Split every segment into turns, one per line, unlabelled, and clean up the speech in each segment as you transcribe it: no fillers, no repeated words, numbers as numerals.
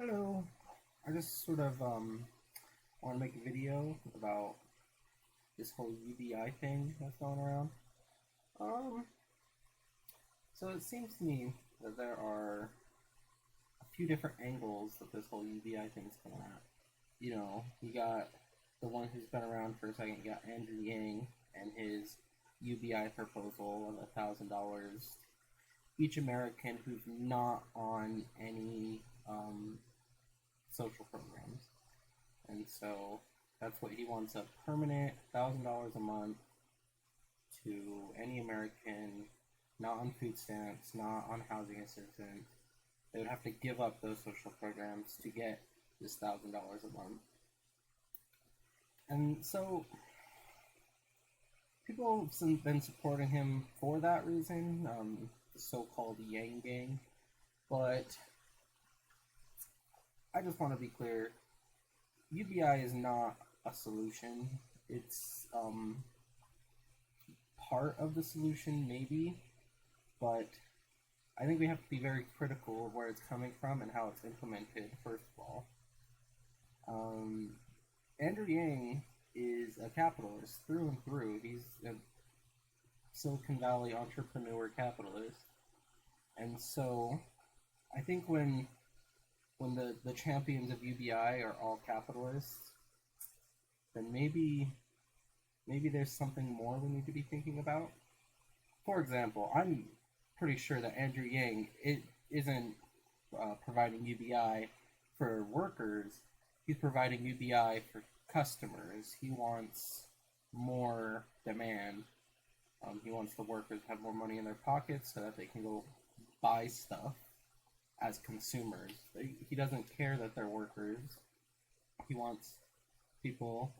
Hello. I just sort of want to make a video about this whole UBI thing that's going around. Um, so it seems to me that there are a few different angles that this whole UBI thing's coming at. You got the one who's been around for a second. You got Andrew Yang and his UBI proposal of $1,000 each American who's not on any social programs. And so that's what he wants, a permanent $1,000 a month to any American not on food stamps, not on housing assistance. They would have to give up those social programs to get this $1,000 a month. And so people have been supporting him for that reason, the so-called Yang Gang. But I just want to be clear: UBI is not a solution. It's part of the solution, maybe, but I think we have to be very critical of where it's coming from and how it's implemented, first of all. Andrew Yang is a capitalist through and through. He's a Silicon Valley entrepreneur capitalist. And so I think when the champions of UBI are all capitalists, then maybe there's something more we need to be thinking about. For example, I'm pretty sure that Andrew Yang isn't providing UBI for workers. He's providing UBI for customers. He wants more demand. He wants the workers to have more money in their pockets so that they can go buy stuff as consumers. He doesn't care that they're workers. He wants people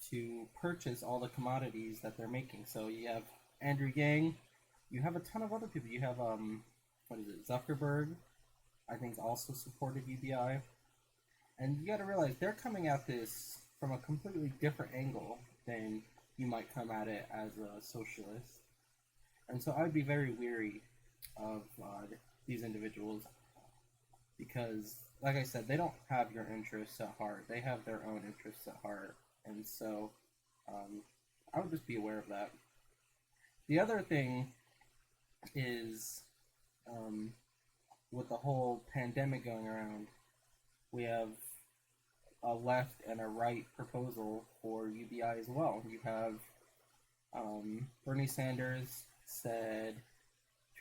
to purchase all the commodities that they're making. So you have Andrew Yang. You have a ton of other people. You have what is it? Zuckerberg. I think also supported UBI. And you got to realize they're coming at this from a completely different angle than you might come at it as a socialist. And so I'd be very weary of these individuals because, like I said, they don't have your interests at heart. They have their own interests at heart. And so I would just be aware of that. The other thing is with the whole pandemic going around, we have a left and a right proposal for UBI as well. You have Bernie Sanders said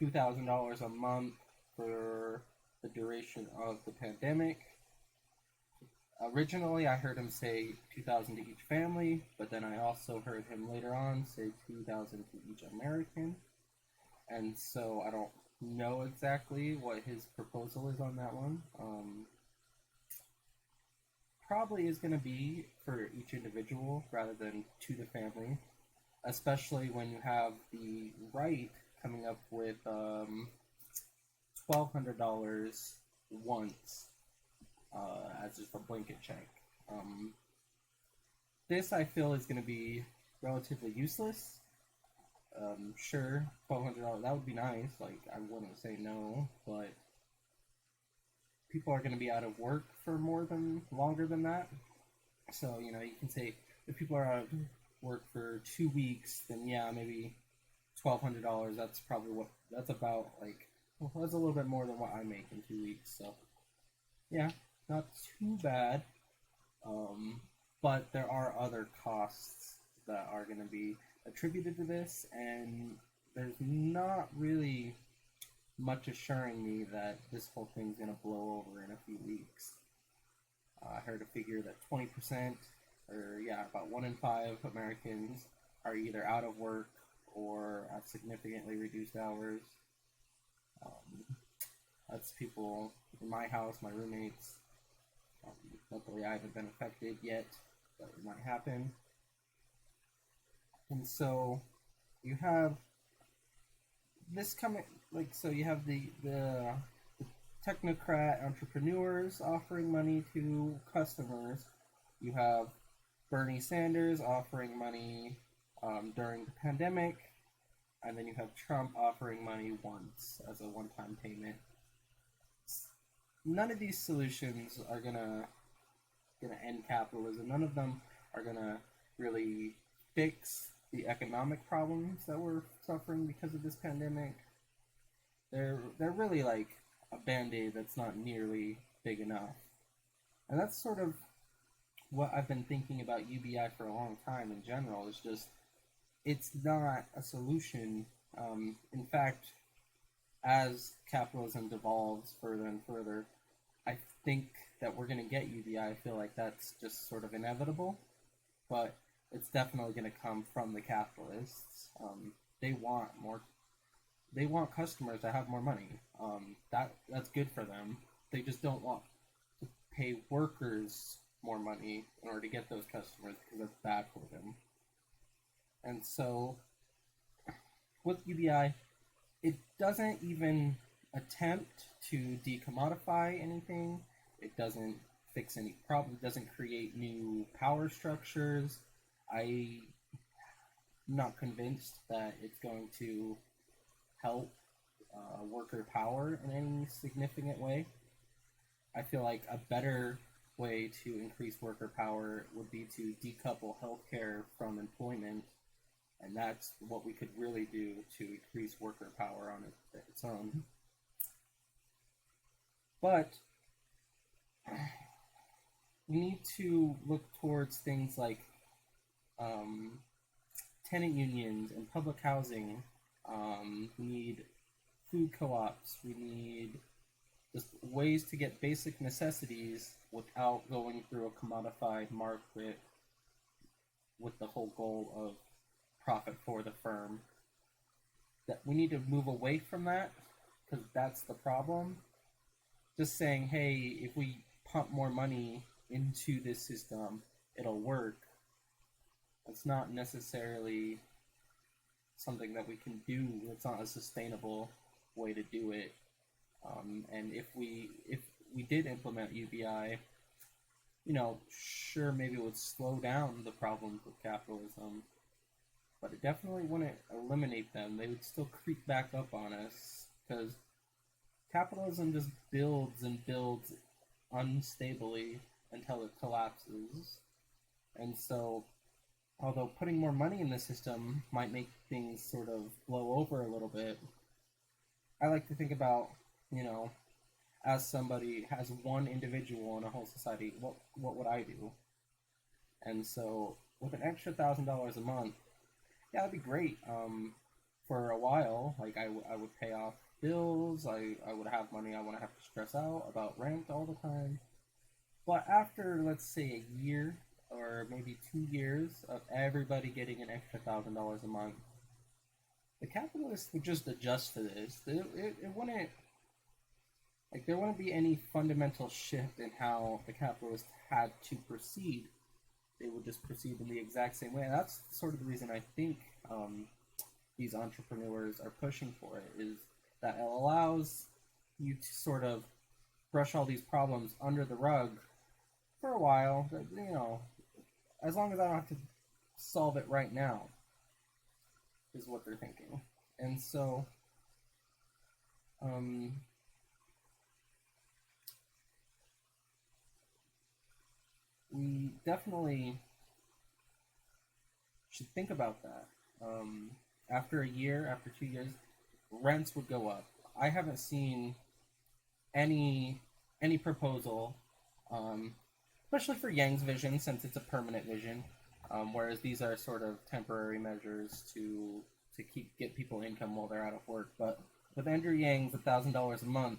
$2,000 a month for the duration of the pandemic. Originally, I heard him say 2,000 to each family, but then I also heard him later on say 2,000 to each American. And so I don't know exactly what his proposal is on that one. Probably is going to be for each individual rather than to the family, especially when you have the right coming up with $1,200 once as just a blanket check. This I feel is going to be relatively useless. Sure, $1,200, that would be nice. Like, I wouldn't say no, but people are going to be out of work for longer than that. So, you can say if people are out of work for 2 weeks, then yeah, maybe $1,200. That's probably that's about like, well, that's a little bit more than what I make in 2 weeks. So, yeah, not too bad. But there are other costs that are going to be attributed to this, and there's not really much assuring me that this whole thing's going to blow over in a few weeks. I heard a figure that 20%, or yeah, about 1 in 5 Americans are either out of work or at significantly reduced hours. That's people in my house, my roommates. Luckily, I haven't been affected yet, but it might happen. And so you have this coming, like, so you have the technocrat entrepreneurs offering money to customers. You have Bernie Sanders offering money during the pandemic, and then you have Trump offering money once as a one-time payment. none of these solutions are gonna end capitalism. None of them are gonna really fix the economic problems that we're suffering because of this pandemic. They're really like a band-aid that's not nearly big enough. And that's sort of what I've been thinking about UBI for a long time in general. Is just it's not a solution. In fact, as capitalism devolves further and further, I think that we're going to get UBI. I feel like that's just sort of inevitable, but it's definitely going to come from the capitalists. They want more. They want customers to have more money. That's good for them. They just don't want to pay workers more money in order to get those customers because that's bad for them. And so with UBI, it doesn't even attempt to decommodify anything. It doesn't fix any problems. It doesn't create new power structures. I'm not convinced that it's going to help worker power in any significant way. I feel like a better way to increase worker power would be to decouple healthcare from employment, and that's what we could really do to increase worker power on its own. But we need to look towards things like um, tenant unions and public housing. We need food co-ops. We need just ways to get basic necessities without going through a commodified market with the whole goal of profit for the firm. That we need to move away from that because that's the problem. Just saying, hey, if we pump more money into this system, it'll work. It's not necessarily something that we can do. It's not a sustainable way to do it. And if we did implement UBI, sure, maybe it would slow down the problems with capitalism, but it definitely wouldn't eliminate them. They would still creep back up on us because capitalism just builds and builds unstably until it collapses. And so, although putting more money in the system might make things sort of blow over a little bit, I like to think about, as somebody, as one individual in a whole society, what would I do? And so, with an extra $1,000 a month, yeah, that'd be great. For a while, like I would pay off bills. I would have money. I wouldn't have to stress out about rent all the time. But after, let's say, a year or maybe 2 years of everybody getting an extra $1,000 a month, the capitalists would just adjust to this. It wouldn't, like, there wouldn't be any fundamental shift in how the capitalists had to proceed. They would just proceed in the exact same way. And that's sort of the reason I think these entrepreneurs are pushing for it, is that it allows you to sort of brush all these problems under the rug for a while. As long as I don't have to solve it right now, is what they're thinking. And so, we definitely should think about that. After a year, after 2 years, rents would go up. I haven't seen any proposal, especially for Yang's vision, since it's a permanent vision, whereas these are sort of temporary measures to get people income while they're out of work. But with Andrew Yang's $1,000 a month,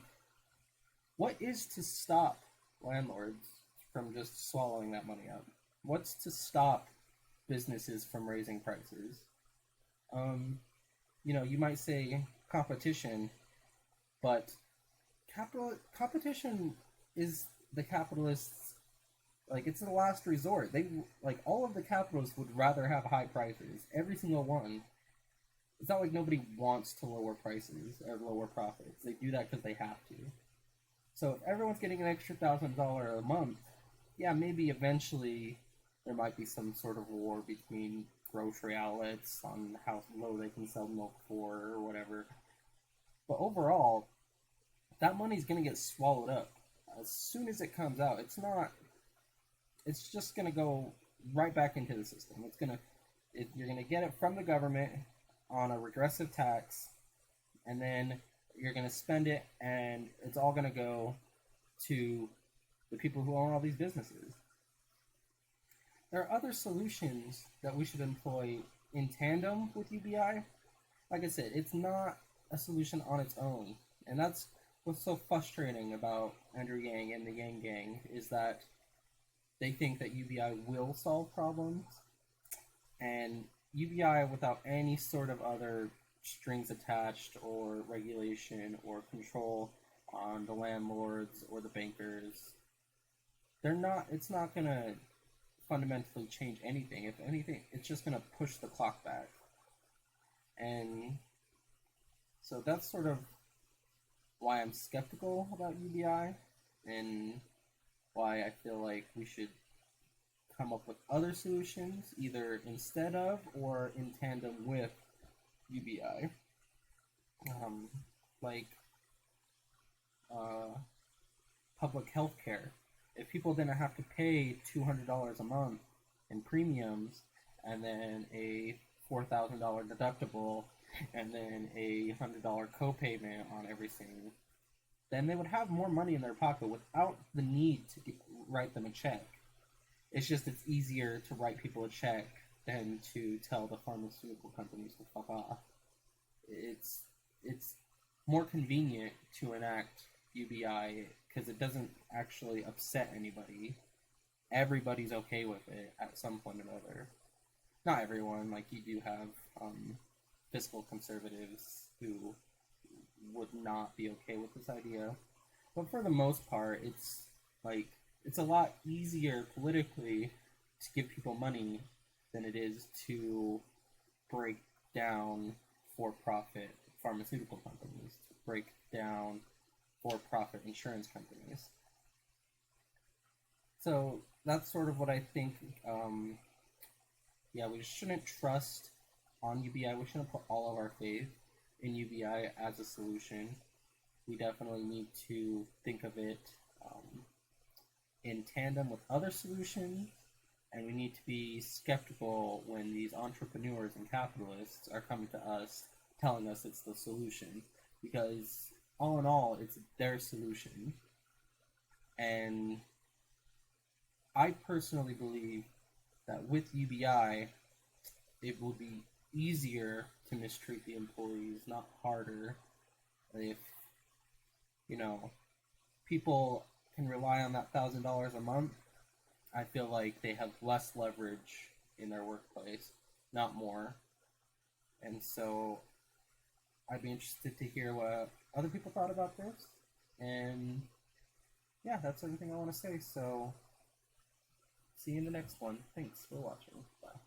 what is to stop landlords from just swallowing that money up? What's to stop businesses from raising prices? You might say competition, but competition is the capitalists, like, it's the last resort. They, like, all of the capitalists would rather have high prices, every single one. It's not like nobody wants to lower prices or lower profits. They do that because they have to. So if everyone's getting an extra $1,000 a month, yeah, maybe eventually there might be some sort of war between grocery outlets on how low they can sell milk for or whatever. But overall, that money's going to get swallowed up. as soon as it comes out, it's just going to go right back into the system. You're going to get it from the government on a regressive tax, and then you're going to spend it, and it's all going to go to the people who own all these businesses. There are other solutions that we should employ in tandem with UBI. Like I said, it's not a solution on its own. And that's what's so frustrating about Andrew Yang and the Yang Gang, is that they think that UBI will solve problems, and UBI, without any sort of other strings attached or regulation or control on the landlords or the bankers, it's not going to fundamentally change anything. If anything, it's just going to push the clock back. And so that's sort of why I'm skeptical about UBI, and why I feel like we should come up with other solutions, either instead of or in tandem with UBI. Like public health care. If people didn't have to pay $200 a month in premiums, and then a $4,000 deductible, and then a $100 copayment on everything, then they would have more money in their pocket without the need to write them a check. It's easier to write people a check than to tell the pharmaceutical companies to fuck off. It's more convenient to enact UBI because it doesn't actually upset anybody. Everybody's okay with it at some point or another. Not everyone, like you do have fiscal conservatives who would not be okay with this idea. But for the most part, it's a lot easier politically to give people money than it is to break down for-profit pharmaceutical companies, to break down for-profit insurance companies. So that's sort of what I think. We shouldn't trust on UBI. We shouldn't put all of our faith in UBI as a solution. We definitely need to think of it in tandem with other solutions, and we need to be skeptical when these entrepreneurs and capitalists are coming to us telling us it's the solution, because all in all, it's their solution. And I personally believe that with UBI, it will be easier to mistreat the employees, not harder. If, people can rely on that $1,000 a month, I feel like they have less leverage in their workplace, not more. And so I'd be interested to hear what other people thought about this. And yeah, that's everything I want to say. So see you in the next one. Thanks for watching. Bye.